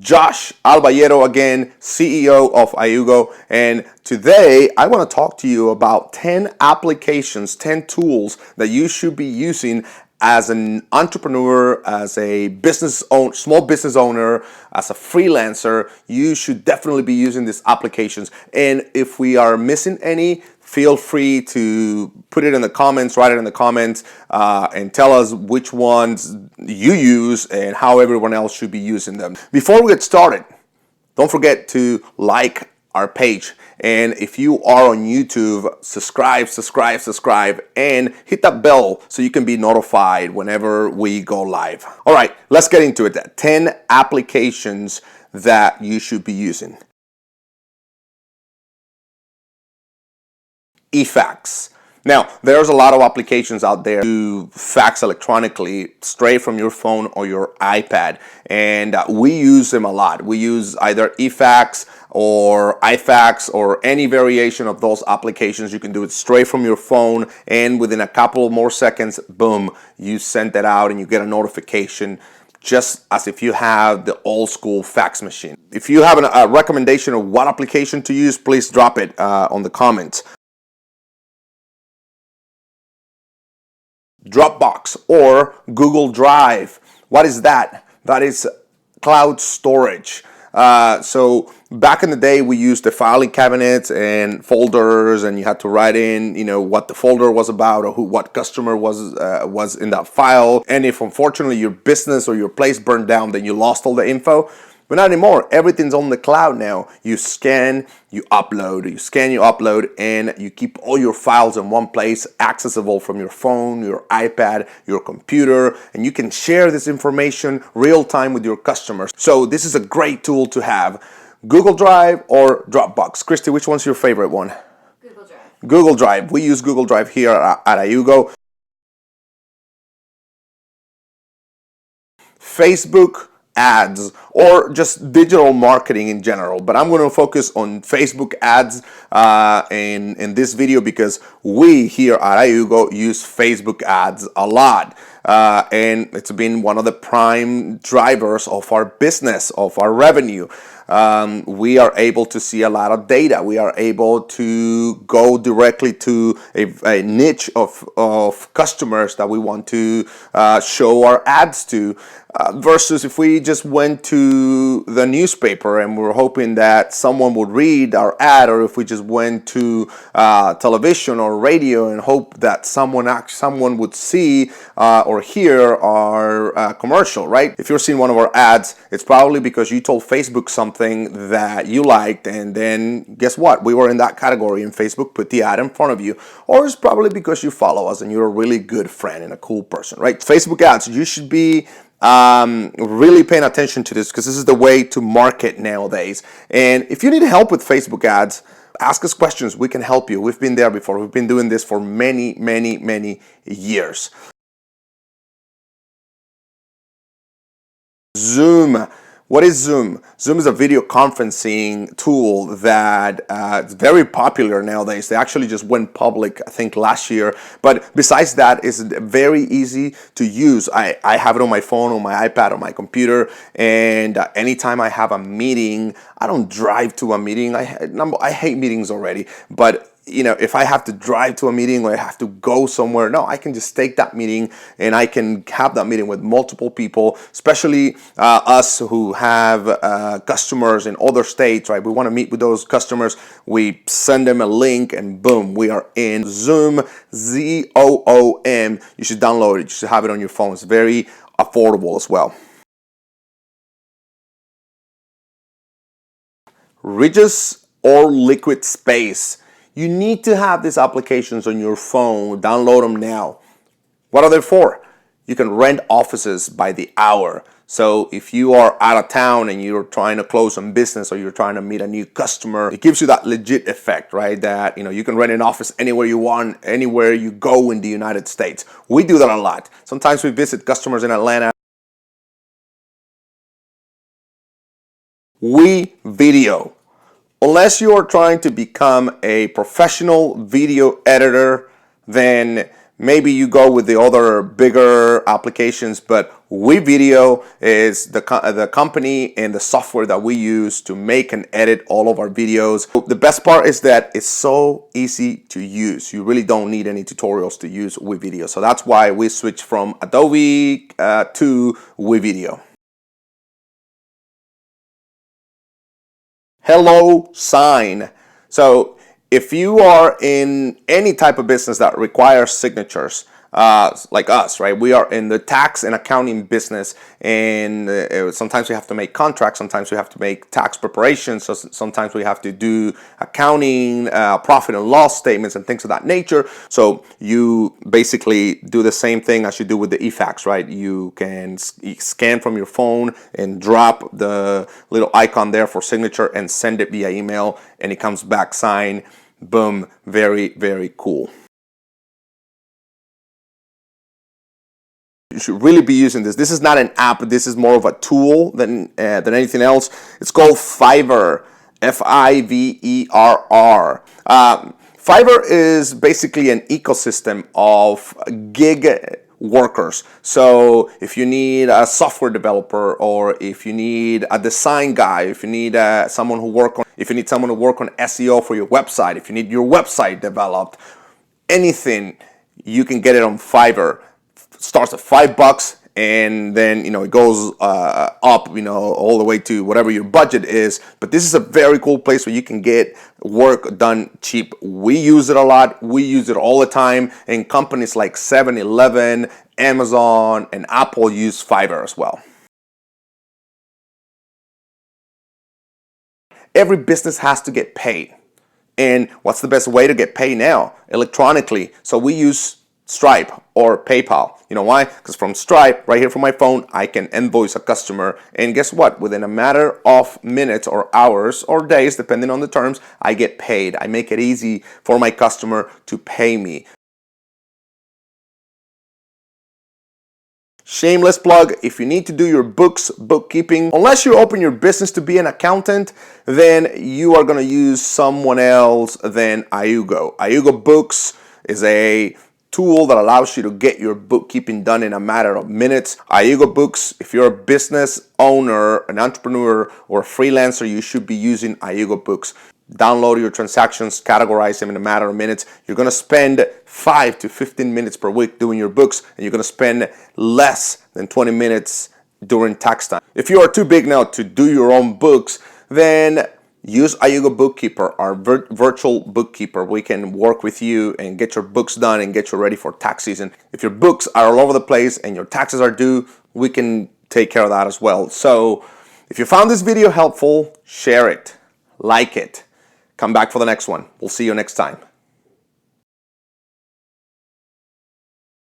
Josh Albayero again, CEO of IOOGO, and today I want to talk to you about 10 applications, 10 tools that you should be using as an entrepreneur, as a small business owner, as a freelancer. You should definitely be using these applications. And if we are missing any, feel free to put it in the comments, write it in the comments, and tell us which ones you use and how everyone else should be using them. Before we get started, don't forget to like our page. And if you are on YouTube, subscribe, and hit that bell so you can be notified whenever we go live. All right, let's get into it. 10 applications that you should be using. eFax. Now, there's a lot of applications out there to fax electronically straight from your phone or your iPad, and we use them a lot. We use either eFax or iFax or any variation of those applications. You can do it straight from your phone, and within a couple more seconds, boom, you send that out and you get a notification, just as if you have the old school fax machine. If you have a recommendation of what application to use, please drop it on the comments. Dropbox or Google Drive. What is that? That is cloud storage. So back in the day, we used the filing cabinets and folders, and you had to write in, what the folder was about or what customer was in that file. And if unfortunately your business or your place burned down, then you lost all the info. But not anymore. Everything's on the cloud now. You scan, you upload, and you keep all your files in one place, accessible from your phone, your iPad, your computer, and you can share this information real time with your customers. So this is a great tool to have. Google Drive or Dropbox. Christy, which one's your favorite one? Google Drive. Google Drive. We use Google Drive here at IOOGO. Facebook ads or just digital marketing in general, but I'm going to focus on Facebook ads in this video because we here at IOOGO use Facebook ads a lot, and it's been one of the prime drivers of our business, of our revenue. We are able to see a lot of data. We are able to go directly to a niche of customers that we want to show our ads to, versus if we just went to the newspaper and we're hoping that someone would read our ad, or if we just went to television or radio and hope that someone would see or hear our commercial, right? If you're seeing one of our ads, it's probably because you told Facebook something that you liked, and then guess what? We were in that category and Facebook put the ad in front of you. Or it's probably because you follow us and you're a really good friend and a cool person, right? Facebook ads, you should be really paying attention to this because this is the way to market nowadays. And if you need help with Facebook ads, ask us questions. We can help you. We've been there before. We've been doing this for many years. Zoom. What is Zoom? Zoom is a video conferencing tool that is very popular nowadays. They actually just went public, I think, last year. But besides that, it's very easy to use. I have it on my phone, on my iPad, on my computer. And anytime I have a meeting, I don't drive to a meeting. I hate meetings already. But if I have to drive to a meeting or I have to go somewhere, no, I can just take that meeting and I can have that meeting with multiple people, especially us who have customers in other states, right? We want to meet with those customers. We send them a link and boom, we are in. Zoom, Z-O-O-M. You should download it. You should have it on your phone. It's very affordable as well. Regus or Liquid Space. You need to have these applications on your phone. Download them now. What are they for? You can rent offices by the hour. So if you are out of town and you're trying to close some business or you're trying to meet a new customer, it gives you that legit effect, right? That you can rent an office anywhere you want, anywhere you go in the United States. We do that a lot. Sometimes we visit customers in Atlanta. WeVideo. Unless you are trying to become a professional video editor, then maybe you go with the other bigger applications, but WeVideo is the company and the software that we use to make and edit all of our videos. The best part is that it's so easy to use. You really don't need any tutorials to use WeVideo. So that's why we switched from Adobe to WeVideo. Hello sign. So if you are in any type of business that requires signatures, like us, right? We are in the tax and accounting business, and sometimes we have to make contracts, sometimes we have to make tax preparations, so sometimes we have to do accounting, profit and loss statements and things of that nature. So you basically do the same thing as you do with the eFax, right? You can scan from your phone and drop the little icon there for signature and send it via email, and it comes back signed. Boom. Very, very cool. You should really be using this. This is not an app. This is more of a tool than anything else. It's called Fiverr. Fiverr. Fiverr is basically an ecosystem of gig workers. So if you need a software developer, or if you need a design guy, if you need someone who work on SEO for your website, if you need your website developed, anything, you can get it on Fiverr. Starts at $5, and then it goes up all the way to whatever your budget is. But this is a very cool place where you can get work done cheap. We use it a lot. We use it all the time, and companies like 7-Eleven, Amazon, and Apple use Fiverr as well. Every business has to get paid, and what's the best way to get paid now? Electronically. So we use Stripe or PayPal. You know why? Because from Stripe, right here from my phone, I can invoice a customer, and guess what? Within a matter of minutes or hours or days, depending on the terms, I get paid. I make it easy for my customer to pay me. Shameless plug, if you need to do your bookkeeping, unless you open your business to be an accountant, then you are going to use someone else than IOOGO. IOOGO Books is a tool that allows you to get your bookkeeping done in a matter of minutes. IOOGO Books, if you're a business owner, an entrepreneur, or a freelancer, you should be using IOOGO Books. Download your transactions, categorize them in a matter of minutes. You're going to spend 5 to 15 minutes per week doing your books, and you're going to spend less than 20 minutes during tax time. If you are too big now to do your own books, then use IOOGO Bookkeeper, our virtual bookkeeper. We can work with you and get your books done and get you ready for tax season. If your books are all over the place and your taxes are due, we can take care of that as well. So if you found this video helpful, share it, like it. Come back for the next one. We'll see you next time.